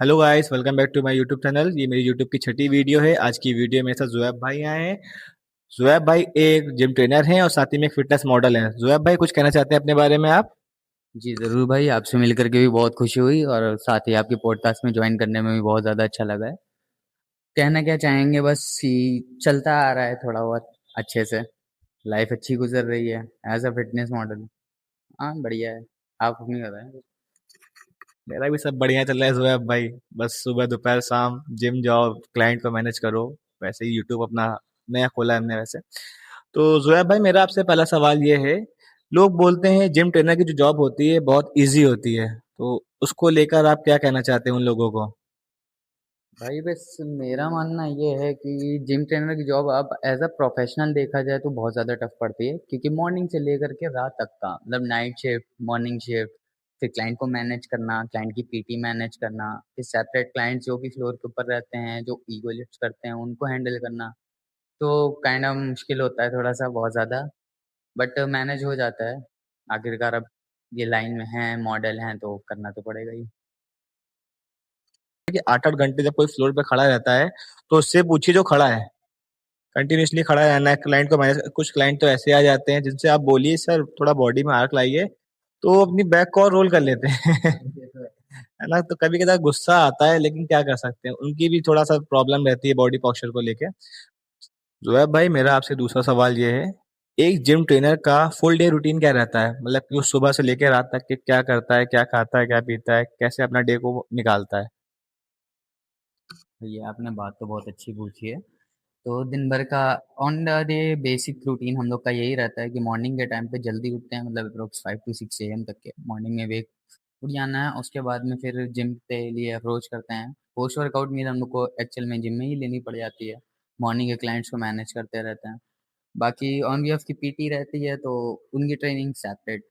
Hello guys, welcome back to my YouTube channel. ये मेरी YouTube की छठी वीडियो है। आज की वीडियो में साथ जुएब भाई आए हैं। जुएब भाई एक जिम ट्रेनर हैं और साथ ही में एक फिटनेस मॉडल हैं। जुएब भाई कुछ कहना चाहते हैं अपने बारे में आप? जी, ज़रूर भाई, आपसे मिल कर के भी बहुत खुशी हुई और साथ ही आपके पॉडकास्ट में जॉइन करने में भी बहुत ज़्यादा अच्छा लगा है। कहना क्या चाहेंगे, बस ही चलता आ रहा है थोड़ा बहुत अच्छे से, लाइफ अच्छी गुजर रही है एज़ अ फिटनेस मॉडल। हाँ, बढ़िया है। आप अपनी बताएँ? मेरा भी सब बढ़िया चल रहा है जुएब भाई। बस सुबह दोपहर शाम जिम जाओ, क्लाइंट को मैनेज करो। वैसे ही यूट्यूब अपना नया खोला है हमने वैसे। तो जुएब भाई, मेरा आपसे पहला सवाल ये है। लोग बोलते हैं जिम ट्रेनर की जो जॉब होती है बहुत इजी होती है, तो उसको लेकर आप क्या कहना चाहते हैं उन लोगों को? भाई बस मेरा मानना ये है कि जिम ट्रेनर की जॉब अब एज अ प्रोफेशनल देखा जाए तो बहुत ज़्यादा टफ पड़ती है, क्योंकि मॉर्निंग से लेकर के रात तक का मतलब नाइट शिफ्ट, मॉर्निंग शिफ्ट, फिर क्लाइंट को मैनेज करना, क्लाइंट की पीटी मैनेज करना, फिर सेपरेट क्लाइंट्स जो कि फ्लोर के ऊपर रहते हैं, जो ईगो लिफ्ट करते हैं, उनको हैंडल करना। तो काइंड ऑफ मुश्किल होता है थोड़ा सा, बहुत ज़्यादा, बट मैनेज हो जाता है। आखिरकार अब ये लाइन में हैं, मॉडल हैं, तो करना तो पड़ेगा ही। कि 8-8 घंटे जब कोई फ्लोर पे खड़ा रहता है, तो उससे पूछिए जो खड़ा है। कंटिन्यूअसली खड़ा रहना है, क्लाइंट को मैनेज। कुछ क्लाइंट तो ऐसे आ जाते हैं जिनसे आप बोलिए सर थोड़ा बॉडी में आर्क लाइए, तो वो अपनी बैक को और रोल कर लेते हैं। है ना? तो कभी कदा गुस्सा आता है, लेकिन क्या कर सकते हैं, उनकी भी थोड़ा सा प्रॉब्लम रहती है बॉडी पॉस्चर को लेके। जोएब भाई, मेरा आपसे दूसरा सवाल ये है। एक जिम ट्रेनर का फुल डे रूटीन क्या रहता है? मतलब कि वो सुबह से लेकर रात तक के क्या करता है, क्या खाता है, क्या पीता है, कैसे अपना डे को निकालता है? ये आपने बात तो बहुत अच्छी पूछी है। तो दिन भर का on the day basic routine हम लोग का यही रहता है कि मॉर्निंग के टाइम पे जल्दी उठते हैं, मतलब अप्रोक्स 5 to 6 AM तक के मॉर्निंग में वेक उठ जाना है। उसके बाद में फिर जिम के लिए अप्रोच करते हैं। पोस्ट वर्कआउट मील हम लोग को एक्चुअल में जिम में ही लेनी पड़ जाती है। मॉर्निंग के क्लाइंट्स को मैनेज करते रहते हैं। बाकी ऑन बिहाफ की पीटी रहती है, तो उनकी ट्रेनिंग सेपरेट।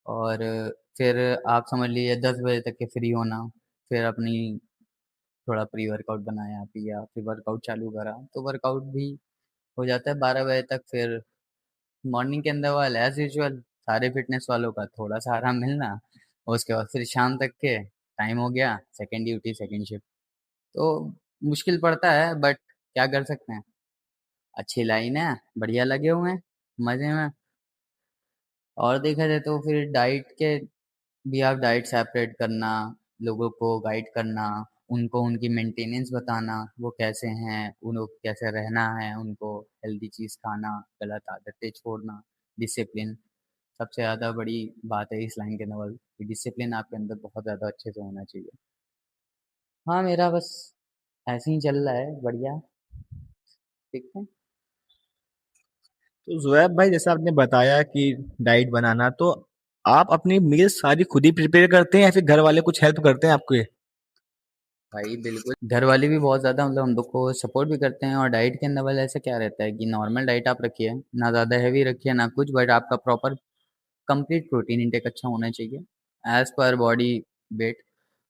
और फिर आप समझ लीजिए 10 बजे तक के फ्री होना, फिर अपनी थोड़ा प्री वर्कआउट बनाया, पिया, फिर वर्कआउट चालू करा, तो वर्कआउट भी हो जाता है 12 बजे तक। फिर मॉर्निंग के अंदर वाला एज यूजुअल सारे फिटनेस वालों का थोड़ा सा आराम मिलना, और उसके बाद फिर शाम तक के टाइम हो गया सेकेंड ड्यूटी, सेकेंड शिफ्ट। तो मुश्किल पड़ता है, बट क्या कर सकते हैं, अच्छी लाइन है, बढ़िया लगे हुए हैं, मजे में। और देखा जाए तो फिर डाइट के भी, आप डाइट सेपरेट करना, लोगों को गाइड करना, उनको उनकी मेंटेनेंस बताना, वो कैसे हैं, उनको कैसे रहना है, उनको हेल्दी चीज़ खाना, गलत आदतें छोड़ना, डिसिप्लिन। सबसे ज़्यादा बड़ी बात है इस लाइन के अंदर कि डिसिप्लिन आपके अंदर बहुत ज़्यादा अच्छे से होना चाहिए। हाँ, मेरा बस ऐसे ही चल रहा है, बढ़िया। ठीक है। तो जुएब भाई, जैसे आपने बताया कि डाइट बनाना, तो आप अपनी मील सारी खुद ही प्रिपेयर करते हैं या फिर घर वाले कुछ हेल्प करते हैं आपके? भाई बिल्कुल, घर वाले भी बहुत ज़्यादा मतलब हम लोग को सपोर्ट भी करते हैं। और डाइट के अंदर वाला ऐसा क्या रहता है कि नॉर्मल डाइट आप रखिए, ना ज़्यादा हैवी रखिए ना कुछ, बट आपका प्रॉपर कंप्लीट प्रोटीन इंटेक अच्छा होना चाहिए। एज पर बॉडी वेट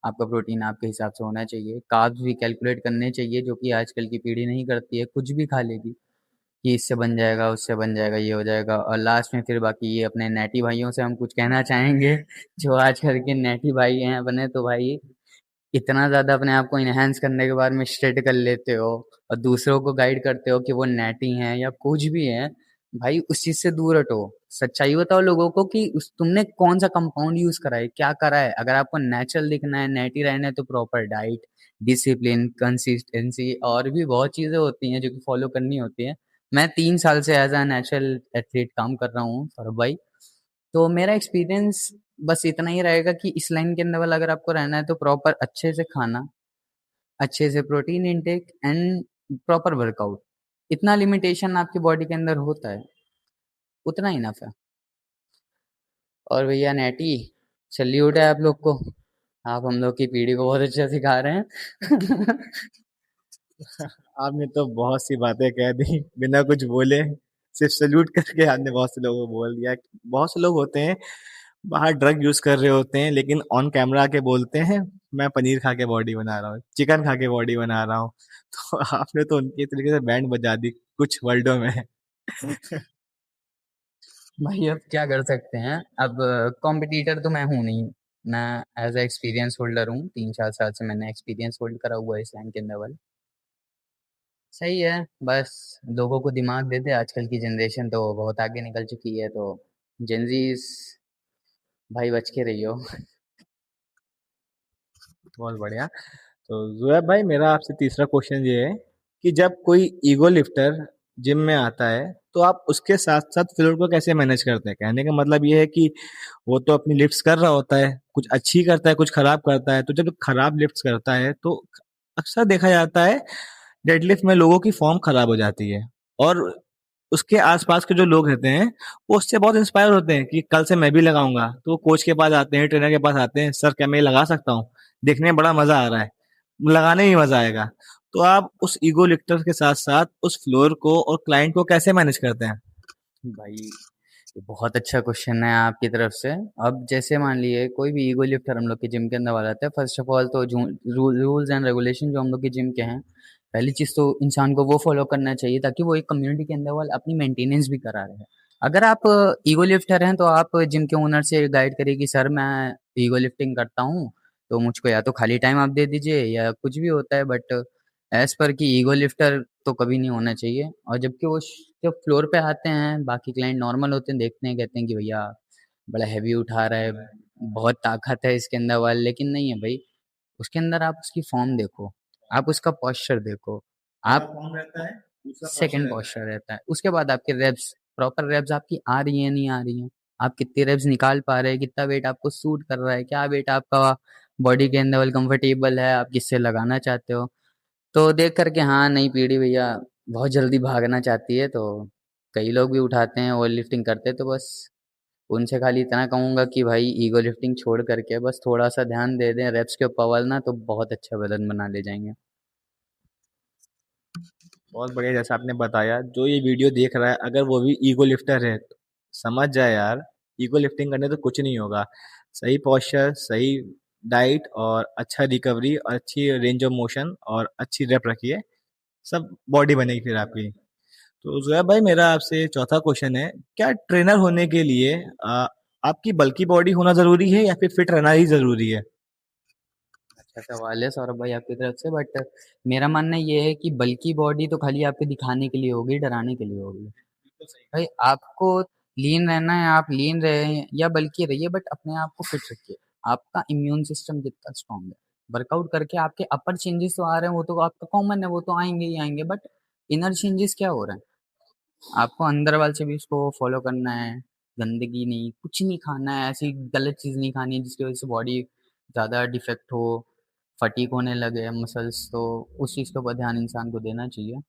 आपका प्रोटीन आपके हिसाब से होना चाहिए। कार्ब्स भी कैलकुलेट करने चाहिए, जो कि आजकल की पीढ़ी नहीं करती है, कुछ भी खा लेगी कि इससे बन जाएगा, उससे बन जाएगा, ये हो जाएगा। और लास्ट में फिर बाकी ये अपने नेटी भाइयों से हम कुछ कहना चाहेंगे जो आजकल के नेटी भाई हैं बने, तो भाई इतना ज़्यादा अपने आप को इनहेंस करने के बाद में श्रेड कर लेते हो और दूसरों को गाइड करते हो कि वो नेटी हैं या कुछ भी हैं। भाई उस चीज़ से दूर हटो। सच्चाई बताओ लोगों को कि उस तुमने कौन सा कंपाउंड यूज़ करा है, क्या करा है। अगर आपको नेचुरल दिखना है, नेटी रहना है, तो प्रॉपर डाइट, डिसिप्लिन, कंसिस्टेंसी और भी बहुत चीज़ें होती हैं जो कि फॉलो करनी होती है। मैं 3 साल से एज अ नेचुरल एथलीट काम कर रहा हूँ सौरभ भाई। तो मेरा एक्सपीरियंस बस इतना ही रहेगा कि इस लाइन के अंदर अगर आपको रहना है तो प्रॉपर अच्छे से खाना, अच्छे से protein intake and proper workout. इतना लिमिटेशन आपकी बॉडी के अंदर होता है, उतना इनफ है। और भैया नेटी, सल्यूट है आप लोग को, आप हम लोग की पीढ़ी को बहुत अच्छा सिखा रहे हैं। आपने तो बहुत सी बातें कह दी बिना कुछ बोले। सिर्फ सल्यूट करके आपने बहुत से लोगों को बोल दिया। बहुत से लोग होते हैं बाहर ड्रग यूज कर रहे होते हैं, लेकिन ऑन कैमरा आके बोलते हैं मैं पनीर खा के बॉडी बना रहा हूँ, चिकन खा के बॉडी बना रहा हूँ। तो आपने तो उनकी तरीके से बैंड बजा दी कुछ वर्ल्डों में। भाई अब क्या कर सकते हैं, अब कॉम्पिटिटर तो मैं हूं नहीं, मैं एज ए एक्सपीरियंस होल्डर हूँ, 3-4 साल से मैंने एक्सपीरियंस होल्ड करा हुआ है इस लाइन के अंदर वाले। सही है, बस लोगों को दिमाग दे दे, आजकल की जनरेशन तो बहुत आगे निकल चुकी है, तो जेनजीस भाई बच के रहियो। बहुत बढ़िया। तो जुएब भाई, मेरा आपसे तीसरा क्वेश्चन ये है कि जब कोई ईगो लिफ्टर जिम में आता है तो आप उसके साथ साथ फ्लोर को कैसे मैनेज करते हैं? कहने का मतलब ये है कि वो तो अपनी लिफ्ट्स कर रहा होता है, कुछ अच्छी करता है, कुछ खराब करता है। तो जब खराब लिफ्ट्स करता है तो अक्सर देखा जाता है डेडलिफ्ट में लोगों की फॉर्म खराब हो जाती है, और उसके आसपास के जो लोग रहते हैं वो उससे बहुत इंस्पायर होते हैं कि कल से मैं भी लगाऊंगा। तो वो कोच के पास आते हैं, ट्रेनर के पास आते हैं, सर क्या मैं ये लगा सकता हूँ? देखने में बड़ा मजा आ रहा है, लगाने में मजा आएगा। तो आप उस ईगो लिफ्टर के साथ साथ उस फ्लोर को और क्लाइंट को कैसे मैनेज करते हैं? भाई ये बहुत अच्छा क्वेश्चन है आपकी तरफ से। अब जैसे मान लिए कोई भी ईगो लिफ्टर हम लोग के जिम के अंदर वाला आता है, फर्स्ट ऑफ ऑल तो जो रूल्स एंड रेगुलेशन जो हम लोग के जिम के हैं, पहली चीज़ तो इंसान को वो फॉलो करना चाहिए ताकि वो एक कम्युनिटी के अंदर वाला अपनी मेंटेनेंस भी करा रहे। अगर आप ईगो लिफ्टर हैं तो आप जिम के ओनर से गाइड करिए कि सर मैं ईगो लिफ्टिंग करता हूँ, तो मुझको या तो खाली टाइम आप दे दीजिए या कुछ भी होता है, बट एज पर कि ईगो लिफ्टर तो कभी नहीं होना चाहिए। और जबकि वो जब फ्लोर पे आते हैं, बाकी क्लाइंट नॉर्मल होते हैं, देखते हैं, कहते हैं कि भैया बड़ा हैवी उठा रहा है, बहुत ताकत है इसके अंदर वाले, लेकिन नहीं है भाई। उसके अंदर आप उसकी फॉर्म देखो, आप उसका पोस्चर देखो, पहला आप फॉर्म रहता है, दूसरा पोस्चर सेकंड रहता है। पोस्चर रहता है, उसके बाद आपके रेप्स, प्रॉपर रेप्स आपकी आ रही हैं नहीं आ रही हैं, आप कितनी रेप्स निकाल पा रहे हैं, कितना वेट आपको सूट कर रहा है, क्या वेट आपका बॉडी के अंदर कंफर्टेबल है, आप किससे लगाना चाहते हो। तो देख करके हाँ, नई पीढ़ी भैया बहुत जल्दी भागना चाहती है, तो कई लोग भी उठाते हैं और लिफ्टिंग करते हैं, तो बस उनसे खाली इतना कहूंगा कि भाई ईगो लिफ्टिंग छोड़ करके बस थोड़ा सा ध्यान दे दें रेप्स के ऊपर ना, तो बहुत अच्छा बदन बना ले जाएंगे। बहुत बढ़िया। जैसा आपने बताया, जो ये वीडियो देख रहा है अगर वो भी ईगो लिफ्टर है तो समझ जाए यार, ईगो लिफ्टिंग करने तो कुछ नहीं होगा। सही पोस्चर, सही डाइट और अच्छा रिकवरी और अच्छी रेंज ऑफ मोशन और अच्छी रेप रखिए, सब बॉडी बनेगी फिर आपकी। तो जोया भाई, मेरा आपसे चौथा क्वेश्चन है, क्या ट्रेनर होने के लिए आपकी बल्की बॉडी होना जरूरी है या फिर फिट रहना ही जरूरी है? अच्छा सवाल है सौरभ भाई आपकी तरफ से, बट मेरा मानना ये है कि बल्की बॉडी तो खाली आपके दिखाने के लिए होगी, डराने के लिए होगी। बिल्कुल सही भाई कहा। आपको लीन रहना है, आप लीन रहे या बल्की रहिए, बट अपने आप को फिट रखिए। आपका इम्यून सिस्टम कितना स्ट्रांग है, वर्कआउट करके आपके अपर चेंजेस तो आ रहे हैं, वो तो आपका कॉमन है, वो तो आएंगे ही आएंगे, बट इनर चेंजेस क्या हो रहे हैं? आपको अंदर वाले से भी उसको फॉलो करना है। गंदगी नहीं, कुछ नहीं खाना है, ऐसी गलत चीज़ नहीं खानी है जिसकी वजह से बॉडी ज़्यादा डिफेक्ट हो, फटीक होने लगे मसल्स, तो उस चीज़ के ऊपर ध्यान इंसान को देना चाहिए।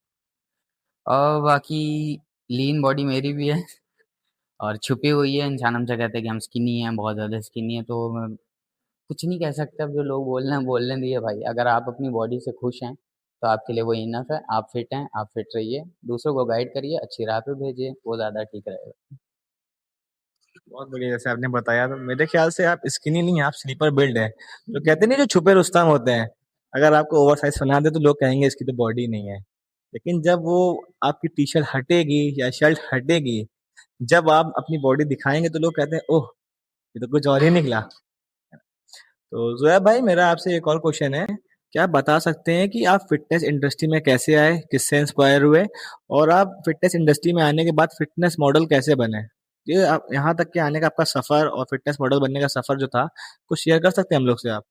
और बाकी लीन बॉडी मेरी भी है और छुपी हुई है, इंसान हमसे कहते हैं कि हम स्किनी हैं, बहुत ज़्यादा स्किनी है, तो मैं कुछ नहीं कह सकता। अब जो लोग बोल रहे हैं बोलने दिए भाई, अगर आप अपनी बॉडी से खुश हैं तो आपके लिए वो इनफ है। आप फिट हैं, आप फिट रहिए, दूसरों को गाइड करिए, अच्छी राह पे भेजिए, वो ज़्यादा ठीक रहेगा। बहुत बढ़िया। जैसे आपने बताया, तो मेरे ख्याल से आप स्किनी नहीं, आप स्लीपर बिल्ड है। जो कहते नहीं, जो छुपे रुस्तम होते हैं, अगर आपको ओवर साइज बना दे तो लोग कहेंगे इसकी तो बॉडी नहीं है। लेकिन जब वो आपकी टी शर्ट हटेगी या शर्ट हटेगी, जब आप अपनी बॉडी दिखाएंगे तो लोग कहते हैं ओह, ये तो कुछ और ही निकला। तो जोया भाई, मेरा आपसे एक और क्वेश्चन है, क्या आप बता सकते हैं कि आप फिटनेस इंडस्ट्री में कैसे आए, किससे इंस्पायर हुए, और आप फिटनेस इंडस्ट्री में आने के बाद फिटनेस मॉडल कैसे बने? ये आप यहाँ तक के आने का आपका सफर और फिटनेस मॉडल बनने का सफर जो था, कुछ शेयर कर सकते हैं हम लोग से आप?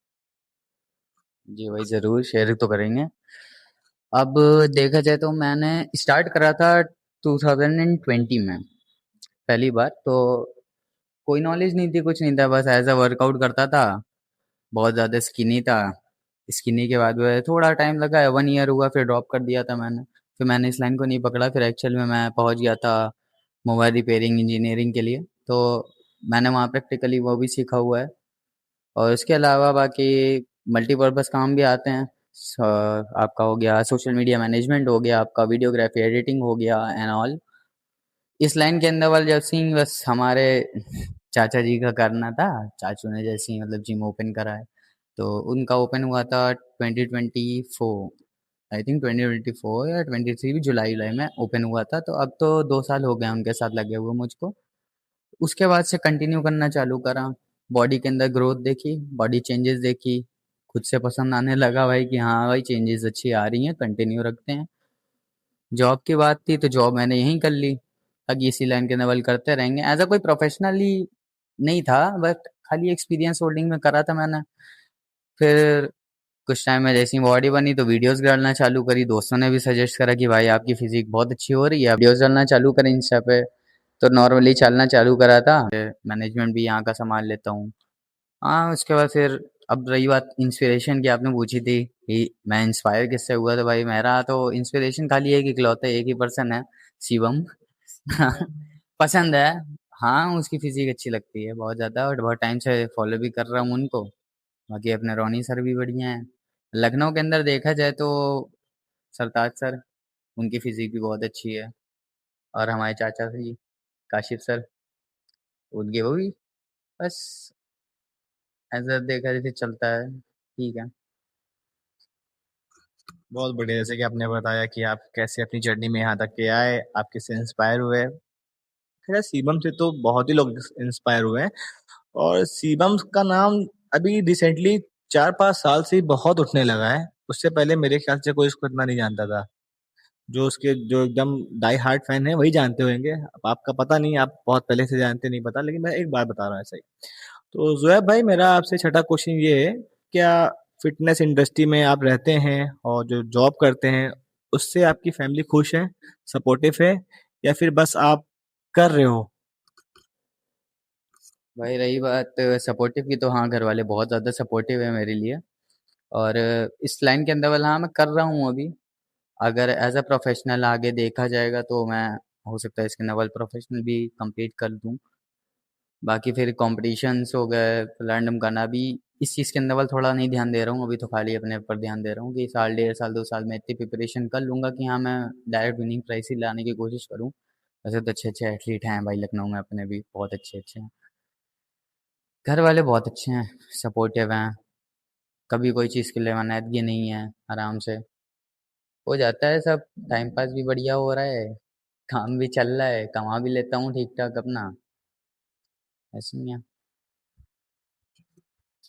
जी भाई ज़रूर शेयर तो करेंगे। अब देखा जाए तो मैंने स्टार्ट करा था 2020 में पहली बार, तो कोई नॉलेज नहीं थी, कुछ नहीं था, बस एज अ वर्कआउट करता था। बहुत ज़्यादा स्किनी था। स्किनी के बाद वो थोड़ा टाइम लगा, 1 ईयर हुआ, फिर ड्रॉप कर दिया था मैंने। फिर मैंने इस लाइन को नहीं पकड़ा, फिर एक्चुअल में मैं पहुंच गया था मोबाइल रिपेयरिंग इंजीनियरिंग के लिए। तो मैंने वहाँ प्रैक्टिकली वो भी सीखा हुआ है, और इसके अलावा बाकी मल्टीपर्पज़ काम भी आते हैं। आपका हो गया सोशल मीडिया मैनेजमेंट, हो गया आपका वीडियोग्राफी एडिटिंग, हो गया एंड ऑल। इस लाइन के अंदर वाले जैसे ही बस हमारे चाचा जी का करना था, चाचू ने जैसे ही मतलब जिम ओपन करा है, तो उनका ओपन हुआ था 2024, आई थिंक 2024 या 23 भी, जुलाई जुलाई में ओपन हुआ था। तो अब तो 2 साल हो गए उनके साथ लगे हुए मुझको। उसके बाद से कंटिन्यू करना चालू करा। बॉडी के अंदर ग्रोथ देखी, बॉडी चेंजेस देखी, खुद से पसंद आने लगा भाई कि हाँ भाई चेंजेस अच्छी आ रही हैं, कंटिन्यू रखते हैं। जॉब की बात थी तो जॉब मैंने यहीं कर ली, आगे इसी लाइन के लेवल करते रहेंगे। एज अ कोई प्रोफेशनली नहीं था, बट खाली एक्सपीरियंस होल्डिंग में करा था मैंने। फिर कुछ टाइम में जैसी बॉडी बनी तो वीडियोस डालना चालू करी, दोस्तों ने भी सजेस्ट करा कि भाई आपकी फिजिक बहुत अच्छी हो रही है, वीडियोस डालना चालू करें इंस्टा पे। तो नॉर्मली चलना चालू करा था, मैनेजमेंट भी यहाँ का संभाल लेता हूँ। हाँ, उसके बाद फिर अब रही बात इंस्पिरेशन की, आपने पूछी थी कि मैं इंस्पायर किससे हुआ, तो भाई मेरा तो इंस्पिरेशन खाली एक इकलौता एक ही पर्सन है, शिवम। पसंद है। हाँ, उसकी फिजिक अच्छी लगती है बहुत ज़्यादा, और बहुत टाइम से फॉलो भी कर रहा हूँ उनको। बाकी अपने रोनी सर भी बढ़िया हैं। लखनऊ के अंदर देखा जाए तो सरताज सर, उनकी फिजिक भी बहुत अच्छी है। और हमारे चाचा जी काशिफ सर, उनकी वो भी बस ऐसा देखा जैसे चलता है, ठीक है। बहुत बढ़िया, जैसे कि आपने बताया कि आप कैसे अपनी जर्नी में यहाँ तक के आए, आप किससे इंस्पायर हुए। खैर शिवम से तो बहुत ही लोग इंस्पायर हुए हैं, और शिवम का नाम अभी रिसेंटली 4-5 साल से ही बहुत उठने लगा है। उससे पहले मेरे ख्याल से कोई उसको इतना नहीं जानता था। जो उसके जो एकदम डाई हार्ट फैन है वही जानते होंगे। अब आपका पता नहीं, आप बहुत पहले से जानते नहीं पता, लेकिन मैं एक बात बता रहा हूँ ऐसा ही। तो जुएब भाई, मेरा आपसे छठा क्वेश्चन ये है, क्या फिटनेस इंडस्ट्री में आप रहते हैं और जो जॉब करते हैं उससे आपकी फैमिली खुश है, सपोर्टिव है, या फिर बस आप कर रहे हो? भाई रही बात सपोर्टिव की, तो हाँ घर वाले बहुत ज़्यादा सपोर्टिव है मेरे लिए। और इस लाइन के अंदर वाला हाँ मैं कर रहा हूँ अभी। अगर एज अ प्रोफेशनल आगे देखा जाएगा तो मैं हो सकता है इसके नवल प्रोफेशनल भी कंप्लीट कर दूँ। बाकी फिर कॉम्पिटिशन्स हो गए, रैंडम करना भी, इस चीज़ के अंदर वाल थोड़ा नहीं ध्यान दे रहा हूँ अभी। तो खाली अपने ऊपर ध्यान दे रहा हूँ कि साल 1.5 साल 2 साल में इतनी प्रिपरेशन कर लूँगा कि हाँ मैं डायरेक्ट विनिंग प्राइस ही लाने की कोशिश करूँ। वैसे तो अच्छे अच्छे एथलीट हैं भाई लखनऊ में अपने भी, बहुत अच्छे अच्छे हैं। घर वाले बहुत अच्छे हैं, सपोर्टिव हैं। कभी कोई चीज़ के लिए मनादगी नहीं है, आराम से हो जाता है सब। टाइम पास भी बढ़िया हो रहा है, काम भी चल रहा है, कमा भी लेता हूँ ठीक ठाक अपना, ऐसे ही है।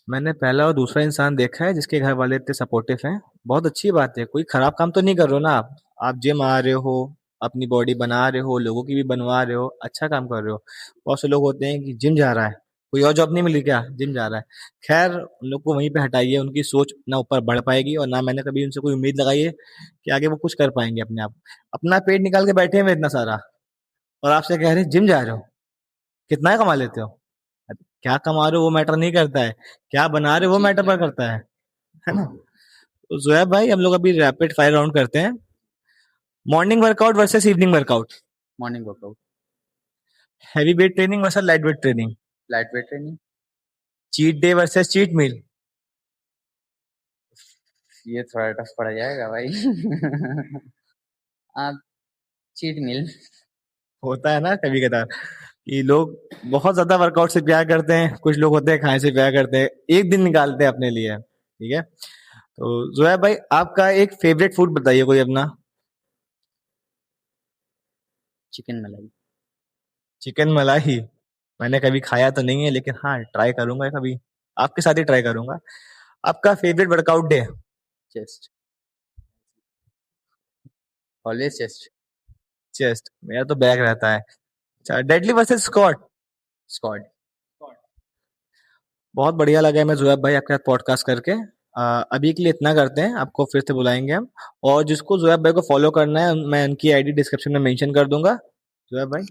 मैंने पहला और दूसरा इंसान देखा है जिसके घर वाले इतने सपोर्टिव हैं। बहुत अच्छी बात है, कोई खराब काम तो नहीं कर रहे हो ना आप जिम आ रहे हो, अपनी बॉडी बना रहे हो, लोगों की भी बनवा रहे हो, अच्छा काम कर रहे हो। बहुत से लोग होते हैं कि जिम जा रहा है, कोई और जॉब नहीं मिली क्या, जिम जा रहा है। खैर उन लोग को वहीं पे हटाइए, उनकी सोच ना ऊपर बढ़ पाएगी और ना मैंने कभी उनसे कोई उम्मीद लगाई है कि आगे वो कुछ कर पाएंगे अपने आप। अपना पेट निकाल के बैठे हैं इतना सारा, और आपसे कह रहे हैं जिम जा रहे हो, कितना कमा लेते हो? क्या कमा रहे हो वो मैटर नहीं करता है, क्या बना रहे हो वो मैटर पर करता है ना? तो जोया भाई, हम लोग अभी रैपिड फायर राउंड करते हैं। Morning workout versus evening workout, morning workout. Heavy weight training versus light weight training, light weight training. Cheat day versus cheat meal. ये थोड़ा टफ पड़ जाएगा भाई। आप, चीट मिल। होता है ना कभी कदार कि लोग बहुत ज्यादा वर्कआउट से प्यार करते हैं, कुछ लोग होते हैं खाने से प्यार करते हैं, एक दिन निकालते हैं अपने लिए, ठीक है? तो जोया भाई, आपका एक फेवरेट फूड बताइए कोई अपना। चिकन मलाई। चिकन मलाई? मैंने कभी खाया तो नहीं है, लेकिन हाँ ट्राई करूंगा कभी, आपके साथ ही ट्राई करूंगा। आपका favourite workout day? Chest, always chest. Chest? मेरा तो बैक रहता है। अच्छा, डेडली वर्सेस स्क्वाट? स्क्वाड। बहुत बढ़िया लगा मैं जुएब भाई आपके साथ पॉडकास्ट करके। अभी के लिए इतना करते हैं, आपको फिर से बुलाएंगे हम। और जिसको जुएब भाई को फॉलो करना है, मैं उनकी आईडी डिस्क्रिप्शन में मेंशन कर दूंगा। जुएब भाई